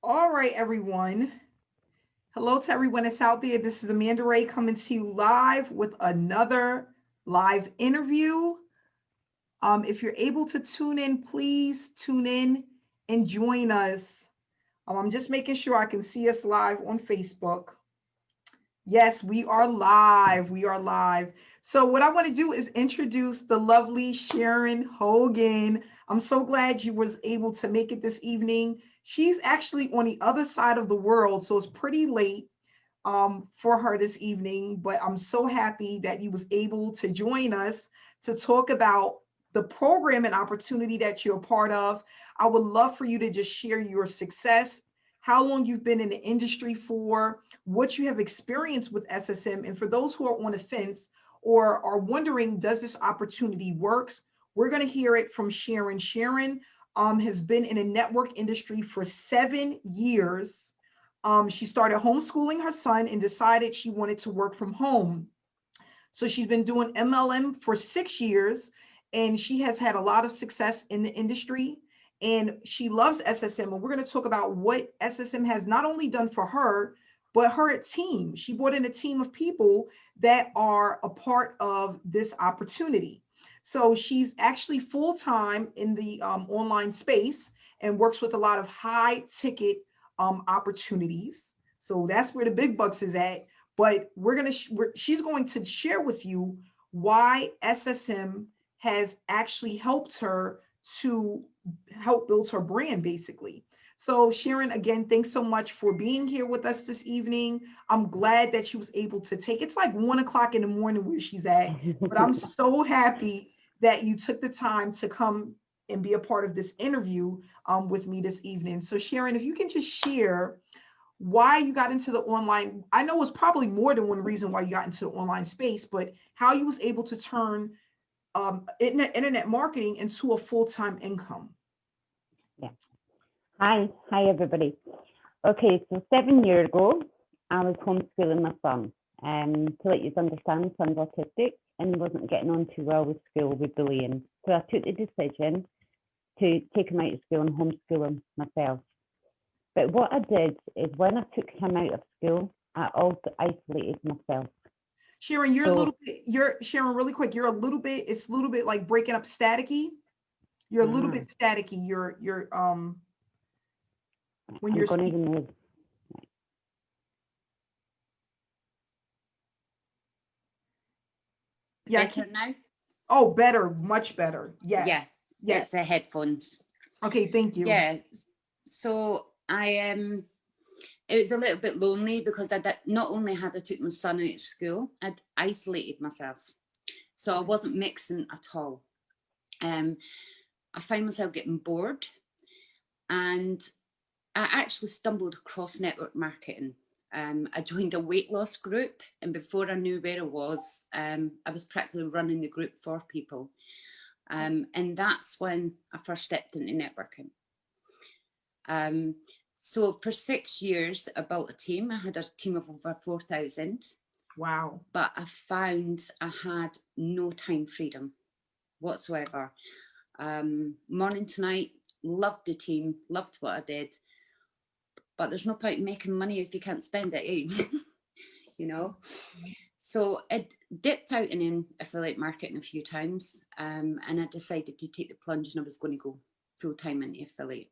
All right, everyone. Hello to everyone that's out there. This is Amanda Ray coming to you live with another live interview. If you're able to tune in, please tune in and join us. I'm just making sure I can see us live on Facebook. Yes, we are live. We are live. So, what I want to do is introduce the lovely Sharon Hogan. I'm so glad you was able to make it this evening. She's actually on the other side of the world, so it's pretty late for her this evening. But I'm so happy that you was able to join us to talk about the program and opportunity that you're a part of. I would love for you to just share your success, how long you've been in the industry for, what you have experienced with SSM, and for those who are on the fence or are wondering, does this opportunity works? We're going to hear it from Sharon. Sharon has been in the network industry for 7 years. She started homeschooling her son and decided she wanted to work from home. So she's been doing MLM for 6 years, and she has had a lot of success in the industry. And she loves SSM. And we're going to talk about what SSM has not only done for her, but her team. She brought in a team of people that are a part of this opportunity. So she's actually full time in the online space and works with a lot of high ticket opportunities. So that's where the big bucks is at. But she's going to share with you why SSM has actually helped her to help build her brand, basically. So Sharon, again, thanks so much for being here with us this evening. I'm glad that she was able to take, it's like 1 o'clock in the morning where she's at, but I'm so happy that you took the time to come and be a part of this interview with me this evening. So Sharon, if you can just share why you got into the online. I know it's probably more than one reason why you got into the online space, but how you was able to turn internet marketing into a full-time income. Yeah. Hi everybody. Okay, so 7 years ago, I was homeschooling my son. To let you understand, son's autistic and he wasn't getting on too well with school with bullying. So I took the decision to take him out of school and homeschool him myself. But what I did is when I took him out of school, I also isolated myself. Sharon, Sharon, really quick, it's a little bit like breaking up staticky. You're a little bit staticky. You're when I'm you're going to speaking. remove. Yeah. Better now? Oh, better, much better. Yes. Yeah, Yes. it's the headphones. Okay, thank you. Yeah, so it was a little bit lonely because not only had I took my son out of school, I'd isolated myself. So I wasn't mixing at all. I found myself getting bored, and I actually stumbled across network marketing. I joined a weight loss group, and before I knew where I was practically running the group for people. And that's when I first stepped into networking. So for 6 years, I built a team. I had a team of over 4,000. Wow. But I found I had no time freedom whatsoever. Morning to night, loved the team, loved what I did. But there's no point in making money if you can't spend it, eh? You know? So I dipped out in affiliate marketing a few times, and I decided to take the plunge, and I was going to go full-time into affiliate.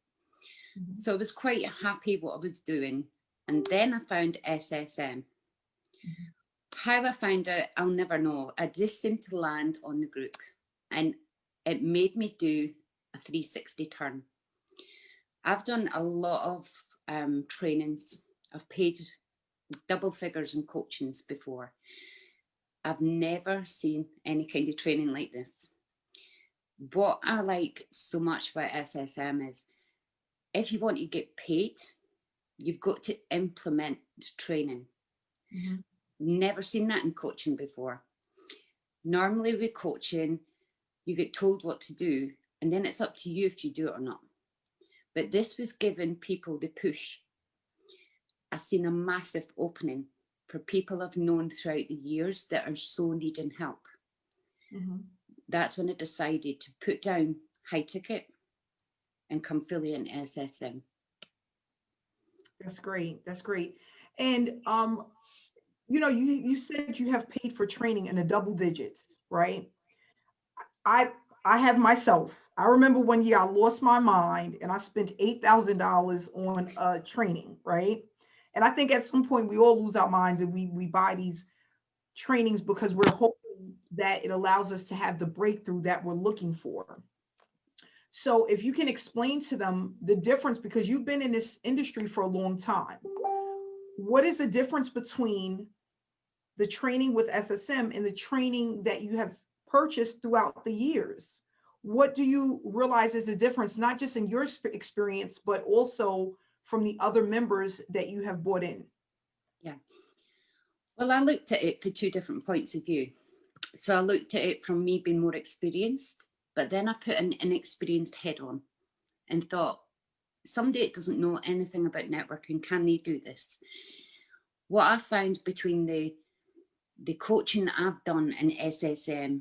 Mm-hmm. So I was quite happy what I was doing. And then I found SSM. Mm-hmm. How I found it, I'll never know. I just seemed to land on the group, and it made me do a 360 turn. I've done a lot of trainings. I've paid double figures in coachings before. I've never seen any kind of training like this. What I like so much about SSM is if you want to get paid, you've got to implement training. Mm-hmm. Never seen that in coaching before. Normally with coaching, you get told what to do, and then it's up to you if you do it or not. But this was giving people the push. I've seen a massive opening for people I've known throughout the years that are so needing help. Mm-hmm. That's when I decided to put down high ticket and come fully in SSM. That's great. That's great. And you said you have paid for training in the double digits, right? I I have myself. I remember one year I lost my mind and I spent $8,000 on training, right? And I think at some point we all lose our minds and we buy these trainings because we're hoping that it allows us to have the breakthrough that we're looking for. So if you can explain to them the difference, because you've been in this industry for a long time, what is the difference between the training with SSM and the training that you have purchased throughout the years? What do you realize is the difference, not just in your experience, but also from the other members that you have brought in? Yeah. Well, I looked at it for two different points of view. So I looked at it from me being more experienced, but then I put an inexperienced head on and thought, somebody that doesn't know anything about networking, can they do this? What I found between the coaching I've done in SSM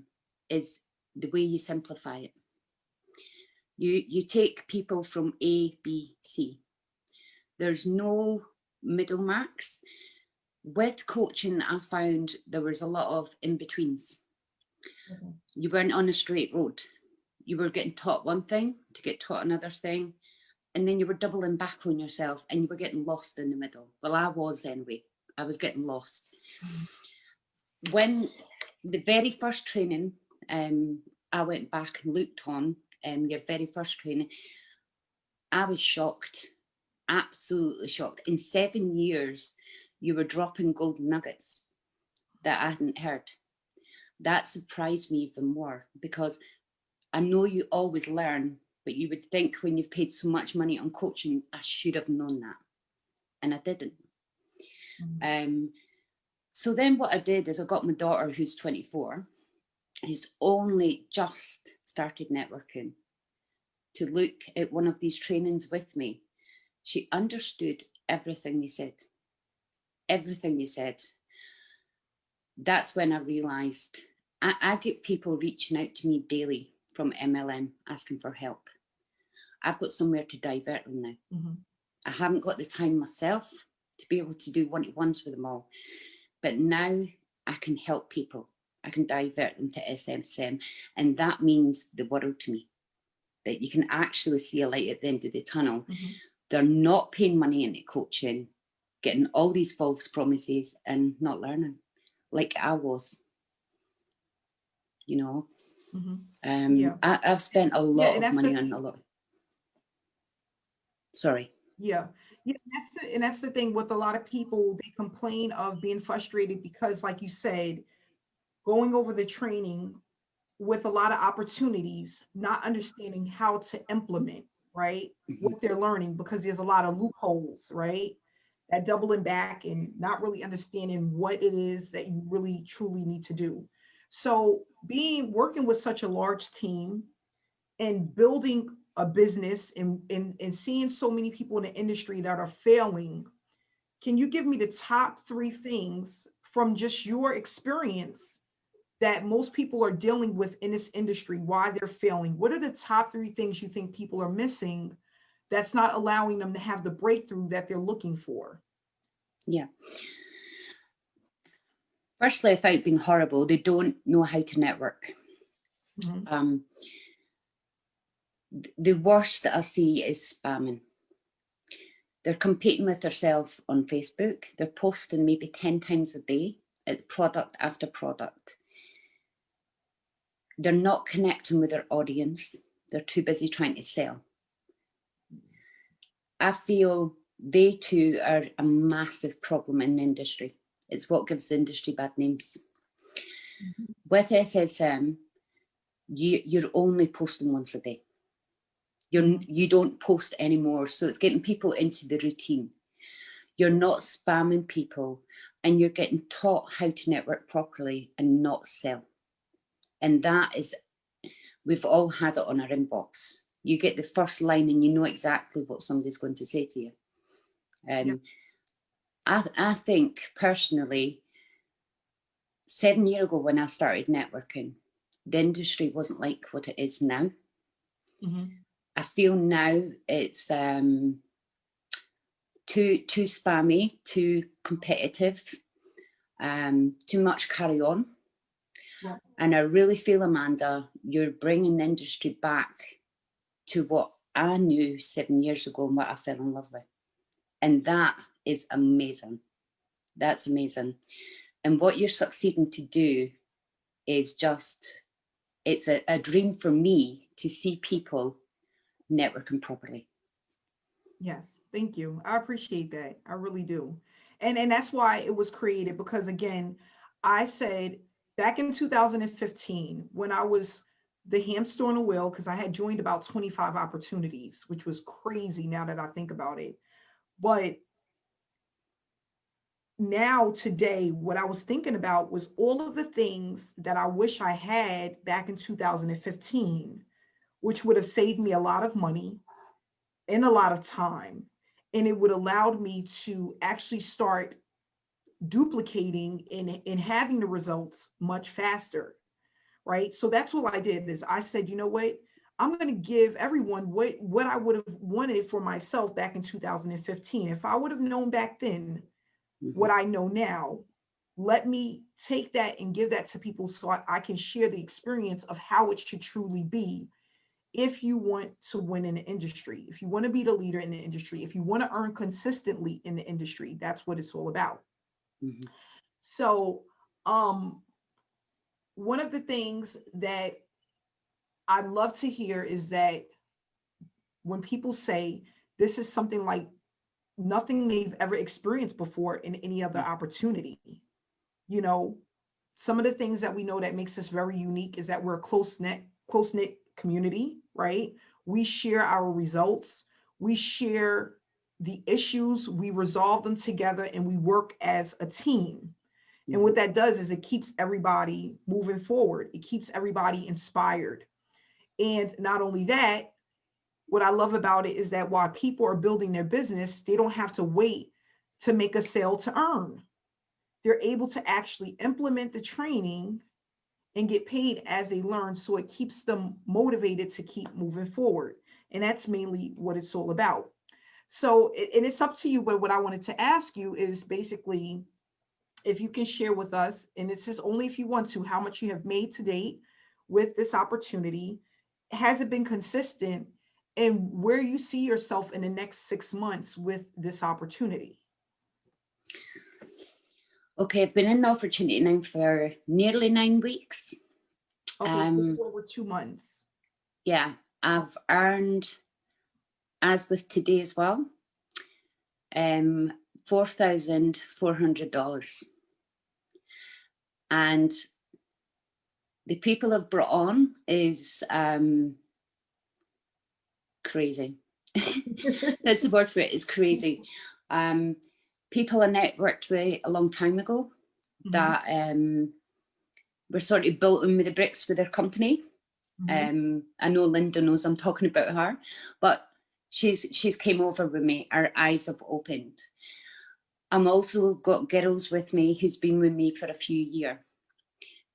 is the way you simplify it. You take people from A, B, C. There's no middle marks. With coaching, I found there was a lot of in-betweens. Mm-hmm. You weren't on a straight road. You were getting taught one thing to get taught another thing, and then you were doubling back on yourself and you were getting lost in the middle. Well, I was anyway. I was getting lost. Mm-hmm. When the very first training, I went back and looked on your very first training, I was shocked, absolutely shocked. In 7 years, you were dropping golden nuggets that I hadn't heard. That surprised me even more, because I know you always learn, but you would think when you've paid so much money on coaching, I should have known that. And I didn't. Mm-hmm. So then what I did is I got my daughter, who's 24, who's only just started networking, to look at one of these trainings with me. She understood everything you said. Everything you said. That's when I realized I get people reaching out to me daily from MLM asking for help. I've got somewhere to divert them now. Mm-hmm. I haven't got the time myself to be able to do one-to-ones with them all. But now I can help people. I can divert them to SSM. And that means the world to me. That you can actually see a light at the end of the tunnel. Mm-hmm. They're not paying money into coaching, getting all these false promises and not learning like I was, you know. Mm-hmm. Yeah. I've spent a lot of money on a lot. Sorry. Yeah. Yeah, that's the thing with a lot of people. They complain of being frustrated because, like you said, going over the training with a lot of opportunities, not understanding how to implement, right? Mm-hmm. What they're learning, because there's a lot of loopholes, right? That doubling back and not really understanding what it is that you really truly need to do. So working with such a large team and building a business and seeing so many people in the industry that are failing, can you give me the top 3 things from just your experience that most people are dealing with in this industry, why they're failing? What are the top 3 things you think people are missing that's not allowing them to have the breakthrough that they're looking for? Yeah. Firstly, without being horrible, they don't know how to network. Mm-hmm. The worst that I see is spamming. They're competing with themselves on Facebook. They're posting maybe 10 times a day at product after product. They're not connecting with their audience. They're too busy trying to sell. I feel they too are a massive problem in the industry. It's what gives the industry bad names. Mm-hmm. With SSM, you're only posting once a day. You don't post anymore, so it's getting people into the routine. You're not spamming people, and you're getting taught how to network properly and not sell. And that is, we've all had it on our inbox. You get the first line and you know exactly what somebody's going to say to you. Yep. I think personally, 7 years ago when I started networking, the industry wasn't like what it is now. Mm-hmm. I feel now it's too spammy, too competitive, too much carry on. Yeah. And I really feel, Amanda, you're bringing the industry back to what I knew 7 years ago and what I fell in love with. And that is amazing. That's amazing. And what you're succeeding to do is just, it's a dream for me to see people networking properly. Yes, thank you. I appreciate that. I really do. And that's why it was created, because again, I said back in 2015, when I was the hamster on the wheel, because I had joined about 25 opportunities, which was crazy now that I think about it. But now today, what I was thinking about was all of the things that I wish I had back in 2015, which would have saved me a lot of money and a lot of time. And it would allowed me to actually start duplicating and having the results much faster. Right. So that's what I did is I said, you know what? I'm going to give everyone what I would have wanted for myself back in 2015. If I would have known back then what I know now, let me take that and give that to people so I can share the experience of how it should truly be if you want to win in the industry, if you want to be the leader in the industry, if you want to earn consistently in the industry. That's what it's all about. Mm-hmm. So one of the things that I love to hear is that when people say this is something like nothing they've ever experienced before in any other opportunity, you know, some of the things that we know that makes us very unique is that we're a close-knit community, right? We share our results, we share the issues, we resolve them together, and we work as a team. And what that does is it keeps everybody moving forward. It keeps everybody inspired. And not only that, what I love about it is that while people are building their business, they don't have to wait to make a sale to earn. They're able to actually implement the training and get paid as they learn. So it keeps them motivated to keep moving forward. And that's mainly what it's all about. So, and it's up to you, but what I wanted to ask you is basically if you can share with us, and this is only if you want to, how much you have made to date with this opportunity. Has it been consistent? And where you see yourself in the next 6 months with this opportunity? Okay, I've been in the opportunity now for nearly 9 weeks. Okay, so over 2 months. Yeah, I've earned, as with today as well, $4,400. And the people I've brought on is crazy. That's the word for it, is crazy. People I networked with a long time ago that were sort of built in with the bricks with their company. I know Linda knows I'm talking about her, but she's came over with me. Our eyes have opened. I'm also got girls with me who's been with me for a few years,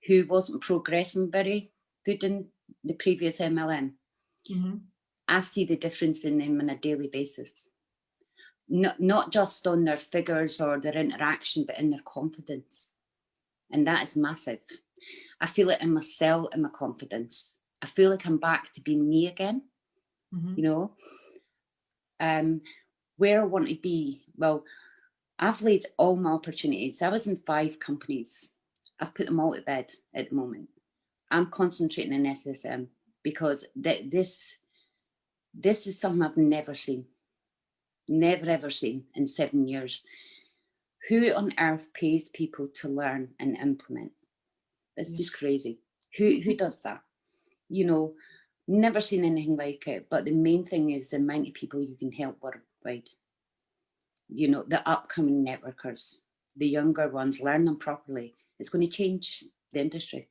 who wasn't progressing very good in the previous MLM. I see the difference in them on a daily basis. Not just on their figures or their interaction, but in their confidence. And that is massive. I feel it in myself and my confidence. I feel like I'm back to being me again, you know. Where I want to be, well, I've laid all my opportunities. I was in 5 companies. I've put them all to bed at the moment. I'm concentrating on SSM because this is something I've never seen. Never ever seen in 7 years. Who on earth pays people to learn and implement? It's just crazy. Who does that? You know, never seen anything like it. But the main thing is the amount of people you can help worldwide. You know, the upcoming networkers, the younger ones, learn them properly. It's going to change the industry.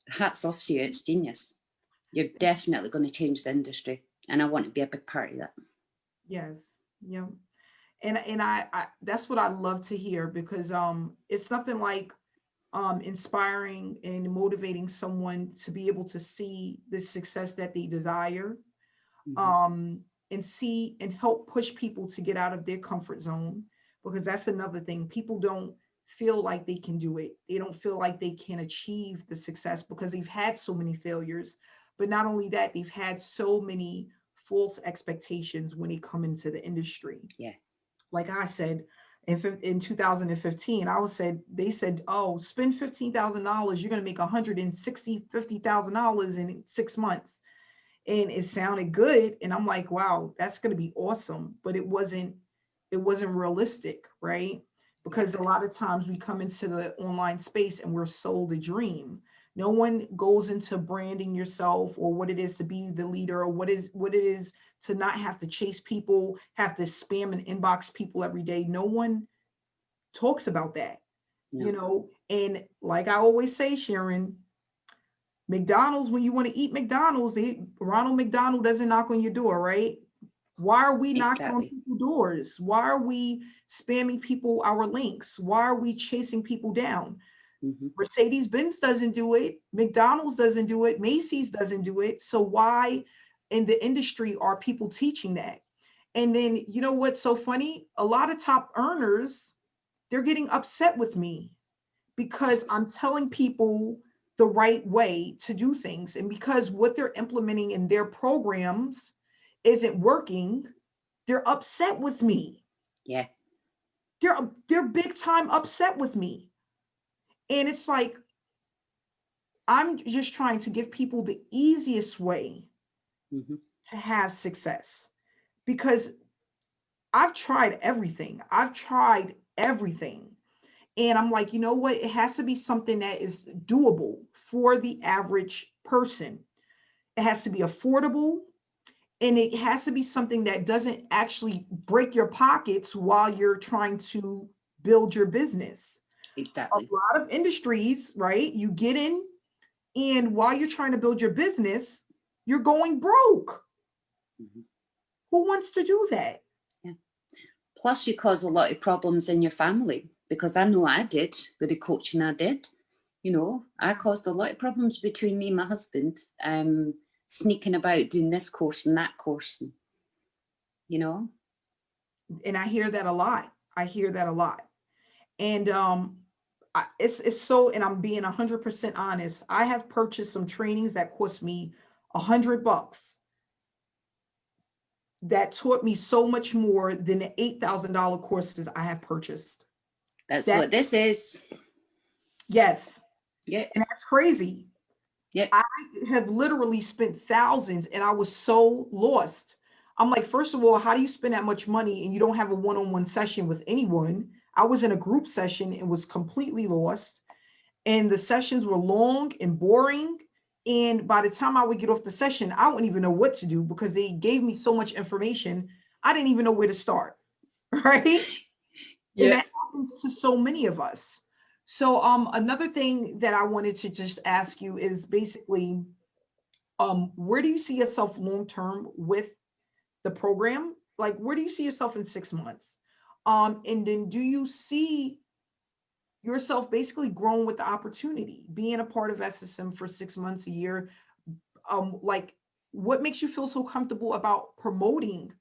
Hats off to you. It's genius. You're definitely going to change the industry. And I want to be a big part of that. Yes. Yeah. And I that's what I love to hear, because it's nothing like inspiring and motivating someone to be able to see the success that they desire. And and see and help push people to get out of their comfort zone, because that's another thing. People don't feel like they can do it. They don't feel like they can achieve the success because they've had so many failures. But not only that, they've had so many false expectations when they come into the industry. Yeah. Like I said, in 2015, they said, oh, spend $15,000, you're going to make $150,000 in 6 months. And it sounded good. And I'm like, wow, that's going to be awesome. But it wasn't realistic, right? Because a lot of times we come into the online space and we're sold a dream. No one goes into branding yourself or what it is to be the leader, or what it is to not have to chase people, have to spam and inbox people every day. No one talks about that, No. And like I always say, Sharon, McDonald's, when you want to eat McDonald's, Ronald McDonald doesn't knock on your door, right? Why are we knocking on Exactly. people's doors? Why are we spamming people our links? Why are we chasing people down? Mm-hmm. Mercedes-Benz doesn't do it. McDonald's doesn't do it. Macy's doesn't do it. So why in the industry are people teaching that? And then, you know what's so funny? A lot of top earners, they're getting upset with me because I'm telling people the right way to do things. And because what they're implementing in their programs isn't working, they're upset with me. Yeah. They're big time upset with me. And it's like, I'm just trying to give people the easiest way Mm-hmm. to have success, because I've tried everything. I've tried everything. And I'm like, you know what? It has to be something that is doable for the average person. It has to be affordable, and it has to be something that doesn't actually break your pockets while you're trying to build your business. A Exactly. lot of industries, right? You get in, and while you're trying to build your business, you're going broke. Mm-hmm. Who wants to do that? Yeah. Plus, you cause a lot of problems in your family, because I know I did with the coaching I did. I caused a lot of problems between me and my husband, sneaking about doing this course and that course. And I hear that a lot. I hear that a lot. And it's so, and I'm being 100% honest. I have purchased some trainings that cost me $100 that taught me so much more than the $8,000 courses I have purchased. That's That, what this is. yes, Yeah. and that's crazy. Yeah. I have literally spent thousands and I was so lost. I'm like, first of all, how do you spend that much money and you don't have a one-on-one session with anyone? I was in a group session and was completely lost. And the sessions were long and boring. And by the time I would get off the session, I wouldn't even know what to do because they gave me so much information. I didn't even know where to start. Right. And Yeah. that happens to so many of us. So another thing that I wanted to just ask you is basically, where do you see yourself long term with the program? Like, where do you see yourself in 6 months? And then do you see yourself basically growing with the opportunity, being a part of SSM for 6 months, a year? Like, what makes you feel so comfortable about promoting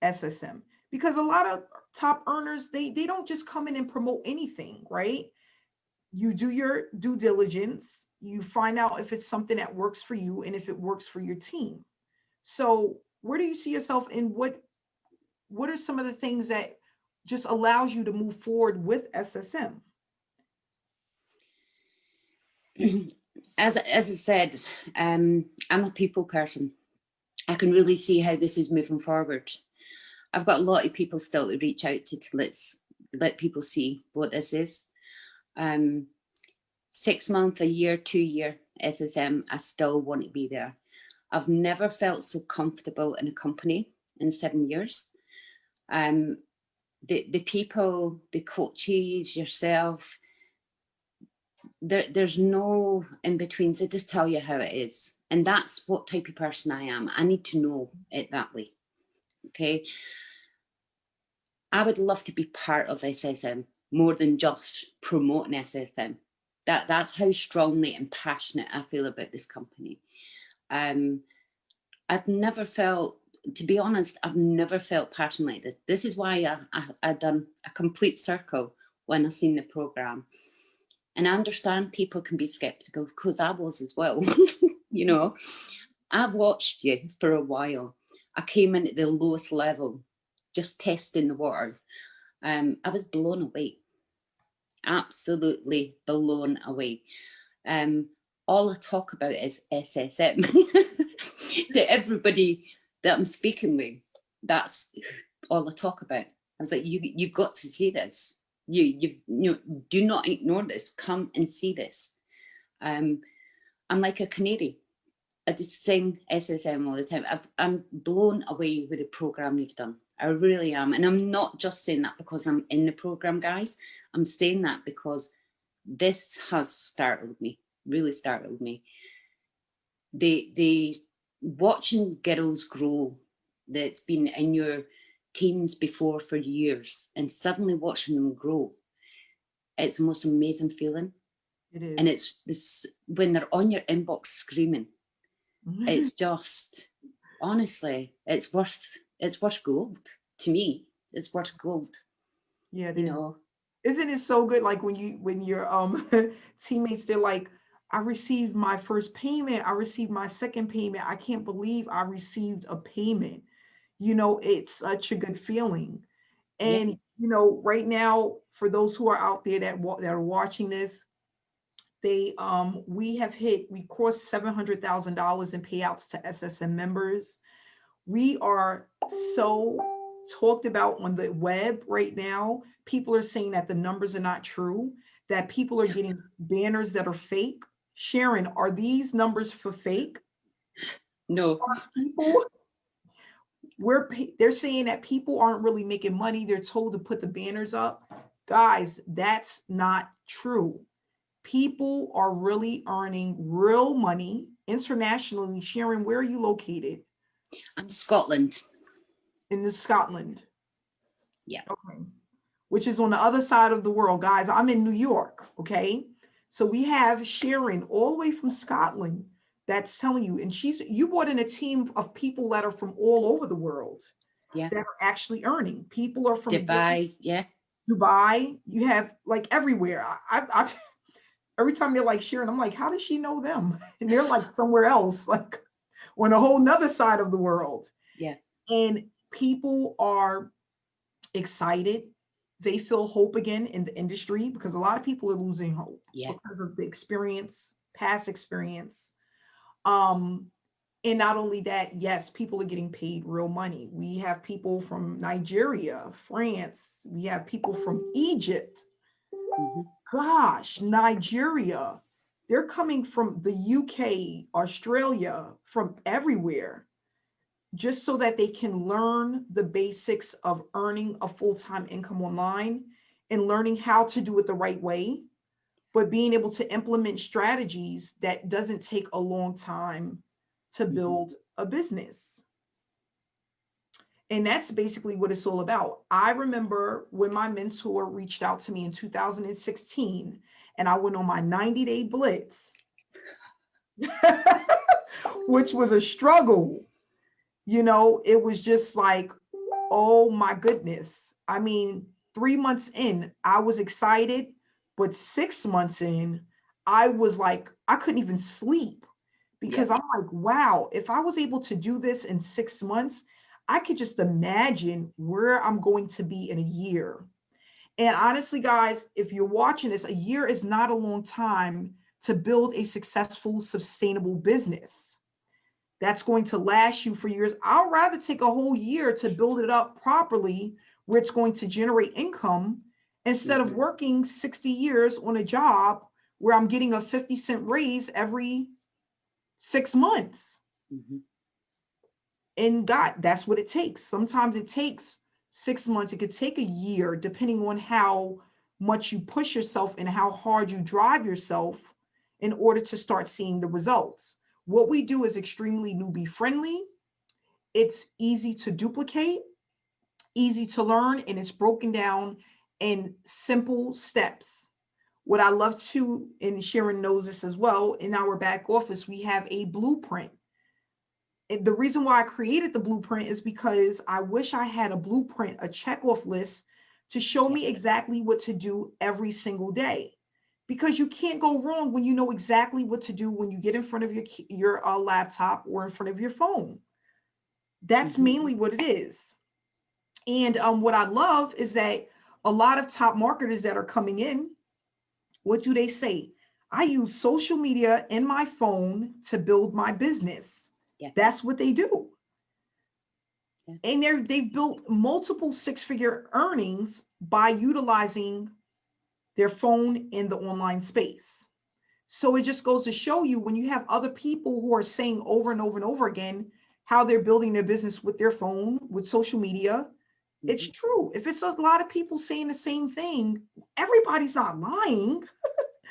SSM? Because a lot of top earners, they don't just come in and promote anything, right? You do your due diligence, you find out if it's something that works for you and if it works for your team. So where do you see yourself in what are some of the things that just allows you to move forward with SSM? As I said, I'm a people person. I can really see how this is moving forward. I've got a lot of people still to reach out to let people see what this is. 6 month, a year, 2 year SSM, I still want to be there. I've never felt so comfortable in a company in 7 years. The people, the coaches, yourself, there's no in-betweens. They just tell you how it is. And that's what type of person I am. I need to know it that way. Okay. I would love to be part of SSM more than just promoting SSM. That's how strongly and passionate I feel about this company. I've never felt to be honest, I've never felt passion like this. This is why I done a complete circle when I seen the program. And I understand people can be skeptical, because I was as well. You know, I watched you for a while. I came in at the lowest level, just testing the water. I was blown away, absolutely blown away. All I talk about is SSM. To everybody that I'm speaking with, that's all I talk about. I was like, you've got to see this. You do not ignore this. Come and see this. I'm like a canary. I just sing SSM all the time. I'm blown away with the program you've done. I really am. And I'm not just saying that because I'm in the program, guys. I'm saying that because this has startled me, really startled me. The watching girls grow that's been in your teams before for years, and suddenly watching them grow, it's the most amazing feeling. It is. And it's this, when they're on your inbox screaming, it's just, honestly, it's worth gold to me. It's worth gold. Yeah, it You is. know, Isn't it so good? Like when your teammates, they're like, I received my first payment, I received my second payment. I can't believe I received a payment. It's such a good feeling. yeah. And right now, for those who are out there that are watching this, we crossed $700,000 in payouts to SSM members. We are so talked about on the web right now. People are saying that the numbers are not true, that people are getting banners that are fake. Sharon, are these numbers for fake? No. Are people, they're saying that people aren't really making money. They're told to put the banners up. Guys, that's not true. People are really earning real money internationally. Sharon, where are you located? I'm Scotland. In Scotland. Yeah. Okay. Which is on the other side of the world, guys. I'm in New York. Okay. So we have Sharon all the way from Scotland that's telling you, and you brought in a team of people that are from all over the world. Yeah. That are actually earning. People are from Dubai. Yeah. Dubai. You have like everywhere. I every time they're like Sharon, I'm like, how does she know them? And they're like somewhere else, like on a whole nother side of the world. Yeah. And people are excited. They feel hope again in the industry, because a lot of people are losing hope because of the past experience. And not only that, yes, people are getting paid real money. We have people from Nigeria, France. We have people from Egypt. Mm-hmm. Gosh, Nigeria. They're coming from the UK, Australia, from everywhere, just so that they can learn the basics of earning a full-time income online and learning how to do it the right way, but being able to implement strategies that doesn't take a long time to build a business. And that's basically what it's all about. I remember when my mentor reached out to me in 2016 and I went on my 90-day blitz, which was a struggle. It was just like, oh my goodness. I mean, 3 months in, I was excited, but 6 months in, I was like, I couldn't even sleep, because I'm like, wow, if I was able to do this in 6 months, I could just imagine where I'm going to be in a year. And honestly, guys, if you're watching this, a year is not a long time to build a successful, sustainable business that's going to last you for years. I'd rather take a whole year to build it up properly, where it's going to generate income, instead of working 60 years on a job where I'm getting a 50-cent raise every 6 months. And God, that's what it takes. Sometimes it takes 6 months. It could take a year, depending on how much you push yourself and how hard you drive yourself in order to start seeing the results. What we do is extremely newbie friendly. It's easy to duplicate, easy to learn, and it's broken down in simple steps. What I love to, and Sharon knows this as well, in our back office, we have a blueprint. the reason why I created the blueprint is because I wish I had a blueprint, a checkoff list to show me exactly what to do every single day. Because you can't go wrong when you know exactly what to do when you get in front of your laptop or in front of your phone. That's Mhm. mainly what it is. And what I love is that a lot of top marketers that are coming in, what do they say? I use social media and my phone to build my business. Yeah. That's what they do. Yeah. And they've built multiple six-figure earnings by utilizing their phone in the online space. So it just goes to show you, when you have other people who are saying over and over and over again how they're building their business with their phone, with social media, it's Mhm. true. If it's a lot of people saying the same thing, everybody's not lying.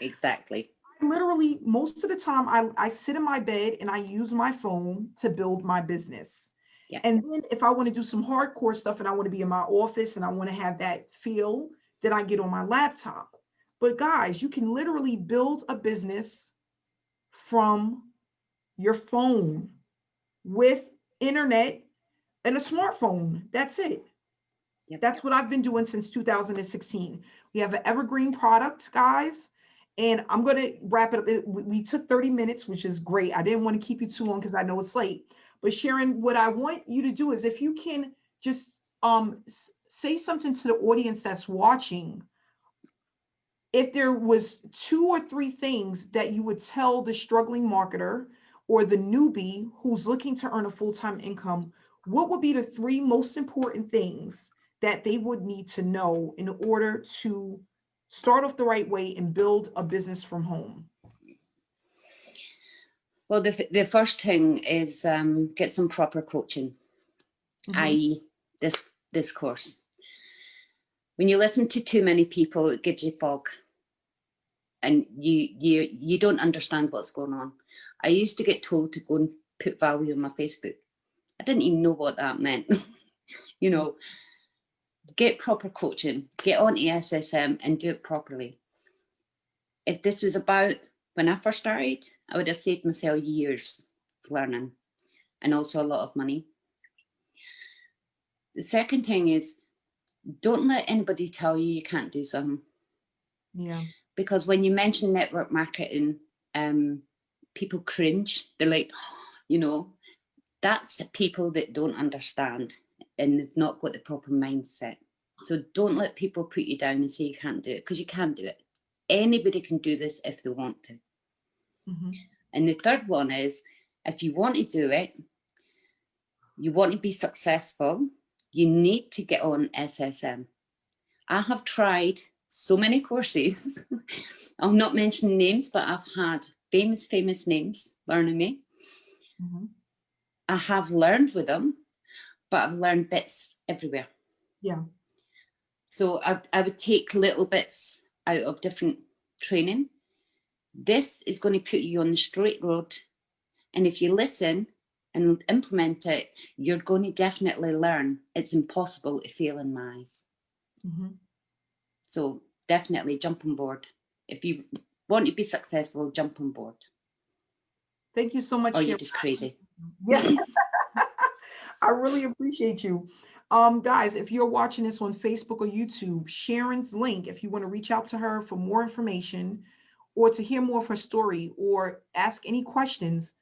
Exactly. Literally, most of the time, I sit in my bed and I use my phone to build my business. Yeah. And then if I want to do some hardcore stuff and I want to be in my office and I want to have that feel, then I get on my laptop. But guys, you can literally build a business from your phone with internet and a smartphone. That's it. Yep. That's what I've been doing since 2016. We have an evergreen product, guys. And I'm going to wrap it up. We took 30 minutes, which is great. I didn't want to keep you too long because I know it's late. But Sharon, what I want you to do is, if you can just say something to the audience that's watching, if there was 2 or 3 things that you would tell the struggling marketer or the newbie who's looking to earn a full-time income, what would be the 3 most important things that they would need to know in order to start off the right way and build a business from home? Well, the first thing is get some proper coaching, Mhm. i.e., this course. When you listen to too many people, it gives you fog, and you don't understand what's going on. I used to get told to go and put value on my Facebook. I didn't even know what that meant. You know, get proper coaching, get on SSM and do it properly. If this was about when I first started, I would have saved myself years of learning and also a lot of money. The second thing is, don't let anybody tell you you can't do something. Yeah. Because when you mention network marketing, people cringe. They're like, you know, that's the people that don't understand and they've not got the proper mindset. So don't let people put you down and say you can't do it, because you can do it. Anybody can do this if they want to. Mhm. And the third one is, if you want to do it, you want to be successful, you need to get on SSM. I have tried so many courses. I'll not mention names, but I've had famous names learning me. Mhm. I have learned with them, but I've learned bits everywhere. Yeah. So I would take little bits out of different training. This is going to put you on the straight road. And if you listen and implement it, you're going to definitely learn. It's impossible to fail in my eyes. Mhm. So definitely jump on board. If you want to be successful, jump on board. Thank you so much, Or you're Sharon. just crazy. Yeah. I really appreciate you. Guys, if you're watching this on Facebook or YouTube, Sharon's link, if you want to reach out to her for more information or to hear more of her story or ask any questions,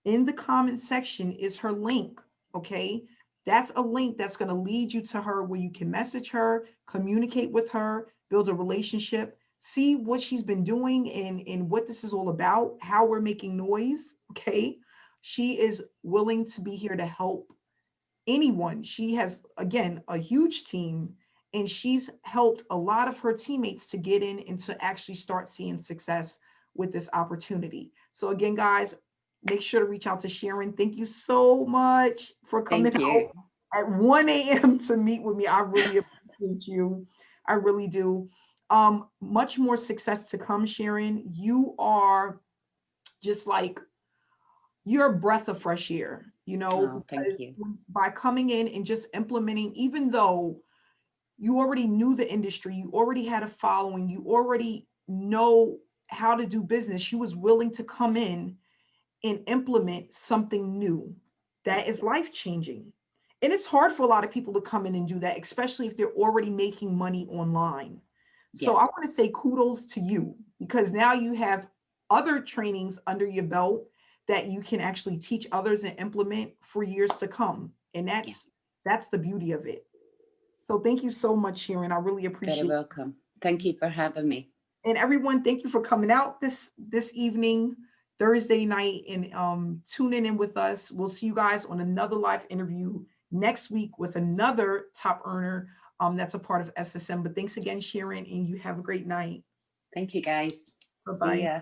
in the comment section is her link. Okay. That's a link that's going to lead you to her, where you can message her, communicate with her, build a relationship, see what she's been doing and what this is all about, how we're making noise. Okay. She is willing to be here to help anyone. She has, again, a huge team, and she's helped a lot of her teammates to get in and to actually start seeing success with this opportunity. So again, guys, make sure to reach out to Sharon. Thank you so much for coming Thank you. out at 1 a.m. to meet with me. I really appreciate you. I really do. Much more success to come, Sharon. You are just like, you're a breath of fresh air, Oh, thank because you. by coming in and just implementing, even though you already knew the industry, you already had a following, you already know how to do business, she was willing to come in and implement something new. that is life changing. And it's hard for a lot of people to come in and do that, especially if they're already making money online. So Yeah. I want to say kudos to you, because now you have other trainings under your belt that you can actually teach others and implement for years to come. And Yeah. that's the beauty of it. So thank you so much, Sharon. I really Very appreciate it. welcome. Thank you for having me. And everyone, thank you for coming out this evening, Thursday night, and tuning in with us. We'll see you guys on another live interview next week with another top earner that's a part of SSM. But thanks again, Sharon, and you have a great night. Thank you, guys. See Bye-bye. ya.